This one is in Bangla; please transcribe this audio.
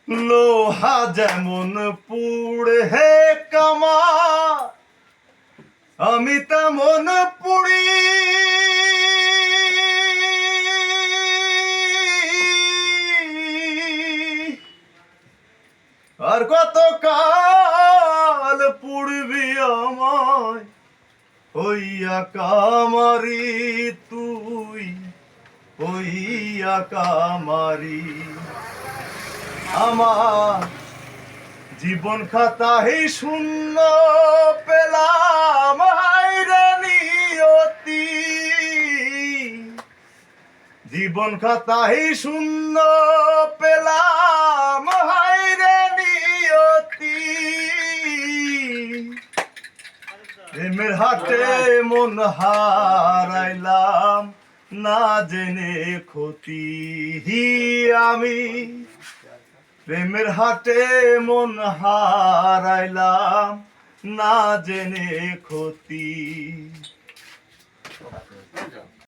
লোহা যেমন পুড়ে হে কামা, আমি তেমন পুড়ি। আর কত কাল পুড়বি আমায় হইয়া কামারি, তুই হইয়া কামারি। আমার জীবন খাতায় শূন্য পেলাম হায়রে নিয়তি, জীবন খাতায় শূন্য পেলাম হায়রে নিয়তি। প্রেমের হাটে মন হারাইলাম না জেনে ক্ষতি আমি, প্রেমের হাটে মন হারাইলাম না জেনে ক্ষতি।